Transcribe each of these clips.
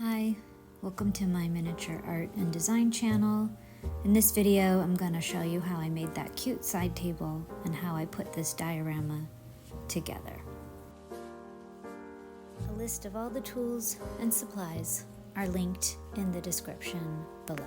Hi, welcome to my miniature art and design channel. In this video, I'm going to show you how I made that cute side table and how I put this diorama together. A list of all the tools and supplies are linked in the description below.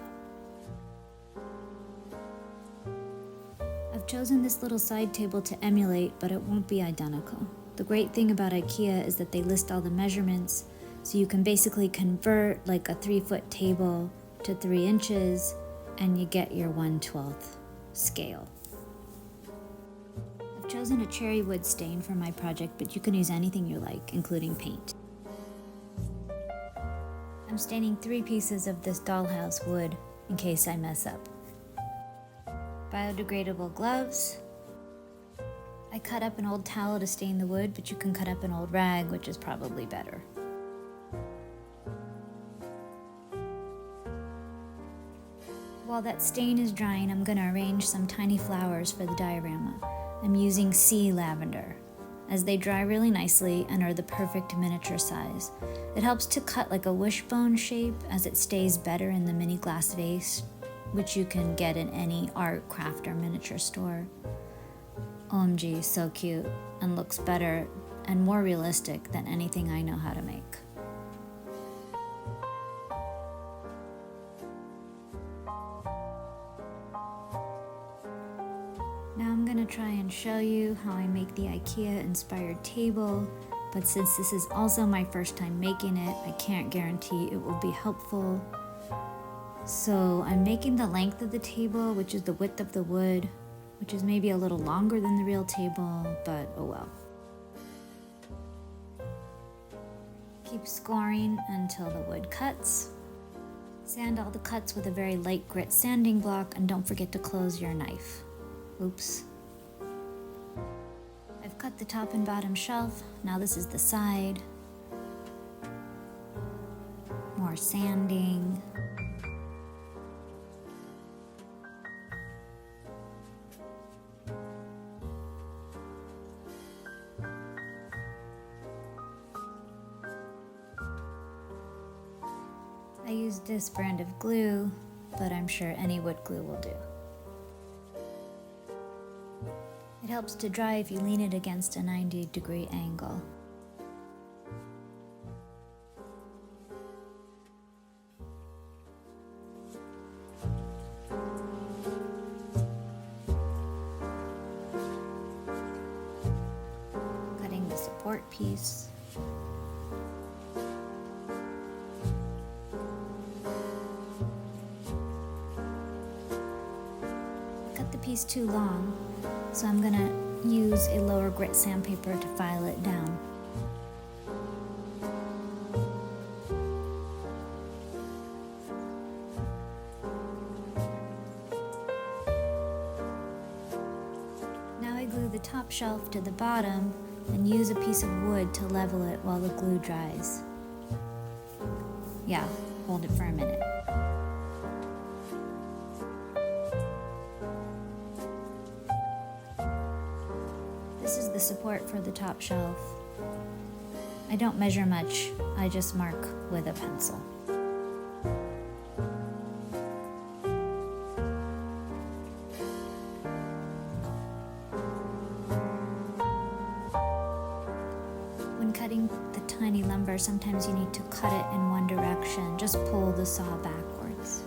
I've chosen this little side table to emulate, but it won't be identical. The great thing about IKEA is that they list all the measurements, so you can basically convert like a 3-foot table to 3 inches and you get your 1/12 scale. I've chosen a cherry wood stain for my project, but you can use anything you like, including paint. I'm staining 3 pieces of this dollhouse wood in case I mess up. Biodegradable gloves. I cut up an old towel to stain the wood, but you can cut up an old rag, which is probably better. While that stain is drying, I'm going to arrange some tiny flowers for the diorama. I'm using sea lavender, as they dry really nicely and are the perfect miniature size. It helps to cut like a wishbone shape as it stays better in the mini glass vase, which you can get in any art, craft, or miniature store. OMG, so cute, and looks better and more realistic than anything I know how to make. Now I'm going to try and show you how I make the IKEA inspired table, but since this is also my first time making it, I can't guarantee it will be helpful. So I'm making the length of the table, which is the width of the wood, which is maybe a little longer than the real table, but oh well. Keep scoring until the wood cuts. Sand all the cuts with a very light grit sanding block, and don't forget to close your knife. Oops. I've cut the top and bottom shelf. Now this is the side. More sanding. I used this brand of glue, but I'm sure any wood glue will do. It helps to dry if you lean it against a 90-degree angle. Cutting the support piece. Cut the piece too long, so I'm gonna use a lower grit sandpaper to file it down. Now I glue the top shelf to the bottom and use a piece of wood to level it while the glue dries. Yeah, hold it for a minute. This is the support for the top shelf. I don't measure much, I just mark with a pencil. When cutting the tiny lumber, sometimes you need to cut it in one direction. Just pull the saw backwards.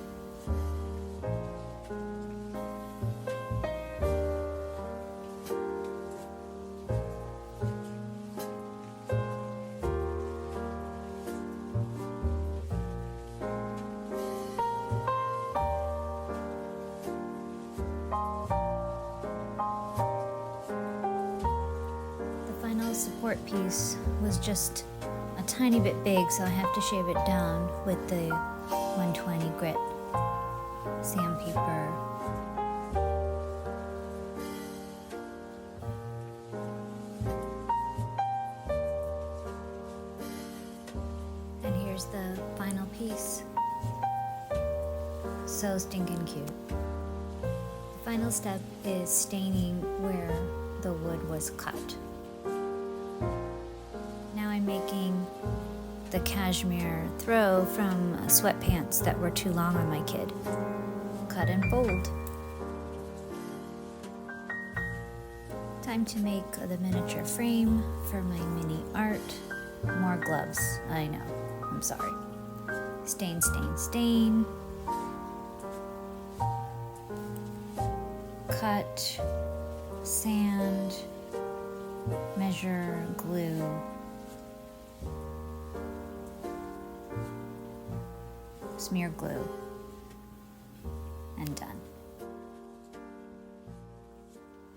Support piece was just a tiny bit big, so I have to shave it down with the 120 grit sandpaper. And here's the final piece. So stinking cute. The final step is staining where the wood was cut. Now I'm making the cashmere throw from sweatpants that were too long on my kid. Cut and fold. Time to make the miniature frame for my mini art. More gloves, I know, I'm sorry. Stain, stain, stain. Cut, sand, measure, glue. Smear glue. And done.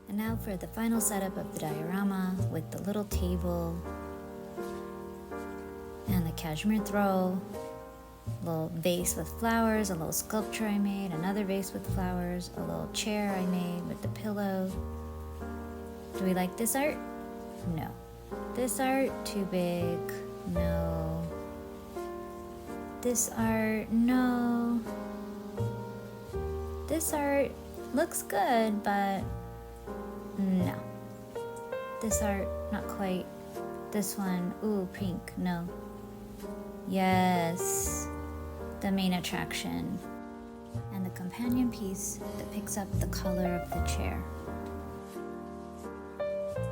And now for the final setup of the diorama with the little table and the cashmere throw, a little vase with flowers, a little sculpture I made, another vase with flowers, a little chair I made with the pillow. Do we like this art? No. This art, too big. No. This art, no. This art looks good, but no. This art, not quite. This one, ooh, pink, no. Yes, the main attraction. And the companion piece that picks up the color of the chair.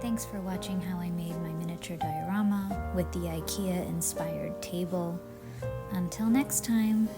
Thanks for watching how I made my miniature diorama with the IKEA inspired table. Until next time.